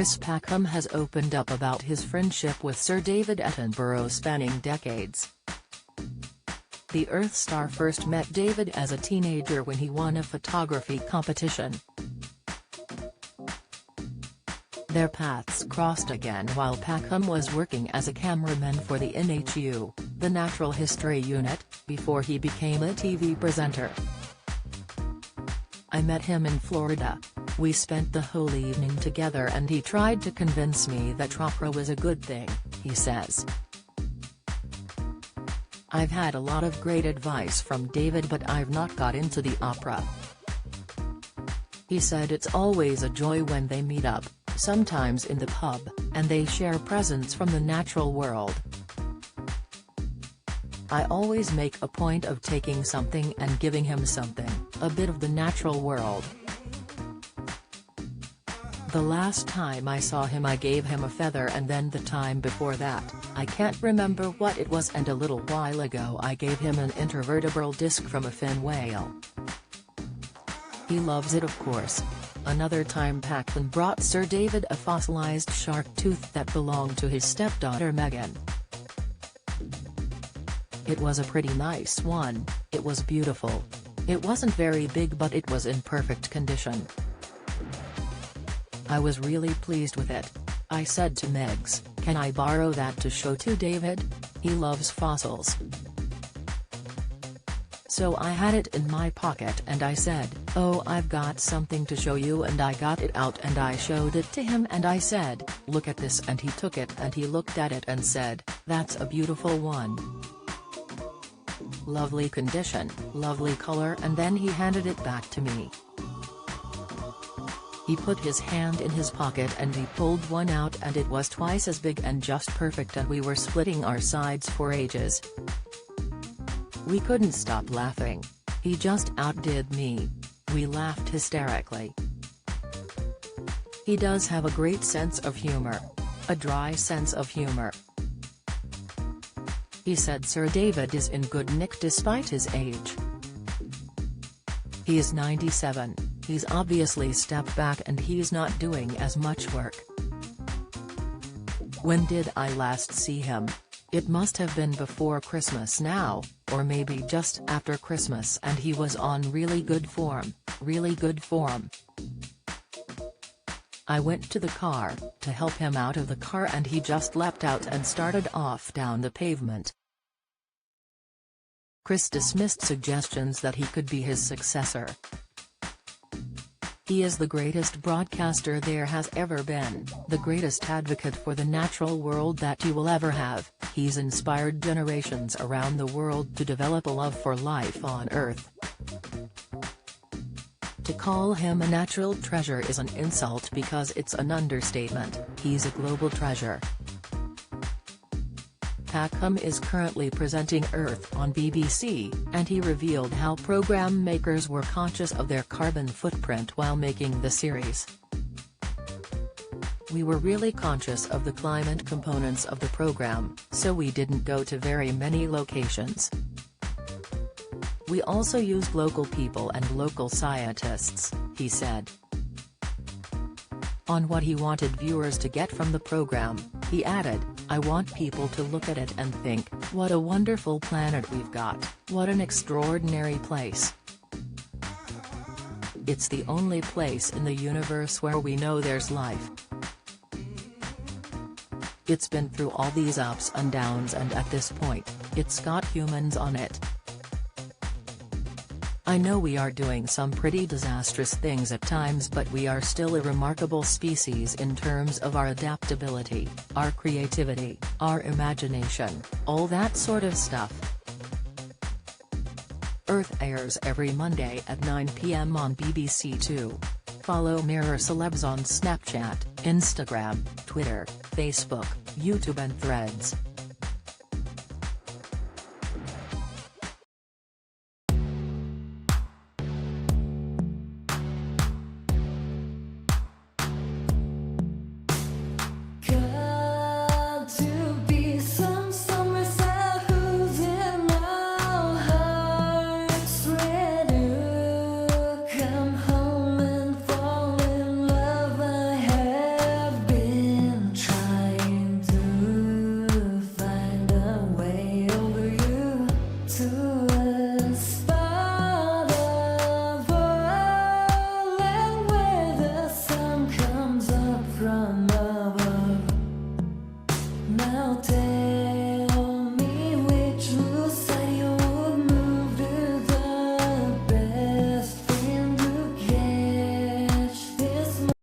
Packham has opened up about his friendship with Sir David Attenborough spanning decades. The Earth star first met David as a teenager when he won a photography competition. Their paths crossed again while Packham was working as a cameraman for the NHU, the Natural History Unit, before he became a TV presenter. I met him in Florida. We spent the whole evening together and he tried to convince me that opera was a good thing, he says. I've had a lot of great advice from David but I've not got into the opera. He said it's always a joy when they meet up, sometimes in the pub, and they share presents from the natural world. I always make a point of taking something and giving him something, a bit of the natural world. The last time I saw him I gave him a feather, and then the time before that, I can't remember what it was, and a little while ago I gave him an intervertebral disc from a fin whale. He loves it, of course. Another time Packham brought Sir David a fossilized shark tooth that belonged to his stepdaughter Megan. It was a pretty nice one, it was beautiful. It wasn't very big but it was in perfect condition. I was really pleased with it. I said to Megs, "Can I borrow that to show to David? He loves fossils." So I had it in my pocket and I said, "Oh, I've got something to show you," and I got it out and I showed it to him and I said, "Look at this," and he took it and he looked at it and said, "That's a beautiful one. Lovely condition, lovely color," and then he handed it back to me. He put his hand in his pocket and he pulled one out and it was twice as big and just perfect, and we were splitting our sides for ages. We couldn't stop laughing. He just outdid me. We laughed hysterically. He does have a great sense of humor. A dry sense of humor. He said Sir David is in good nick despite his age. He is 97, he's obviously stepped back and he's not doing as much work. When did I last see him? It must have been before Christmas now, or maybe just after Christmas, and he was on really good form, really good form. I went to the car, to help him out of the car, and he just leapt out and started off down the pavement. Chris dismissed suggestions that he could be his successor. He is the greatest broadcaster there has ever been, the greatest advocate for the natural world that you will ever have. He's inspired generations around the world to develop a love for life on Earth. To call him a natural treasure is an insult because it's an understatement. He's a global treasure. Packham is currently presenting Earth on BBC, and he revealed how program makers were conscious of their carbon footprint while making the series. "We were really conscious of the climate components of the program, so we didn't go to very many locations. We also used local people and local scientists," he said. On what he wanted viewers to get from the program, he added, "I want people to look at it and think, what a wonderful planet we've got, what an extraordinary place. It's the only place in the universe where we know there's life. It's been through all these ups and downs and at this point, it's got humans on it. I know we are doing some pretty disastrous things at times, but we are still a remarkable species in terms of our adaptability, our creativity, our imagination, all that sort of stuff." Earth airs every Monday at 9 p.m. on BBC Two. Follow Mirror Celebs on Snapchat, Instagram, Twitter, Facebook, YouTube and Threads.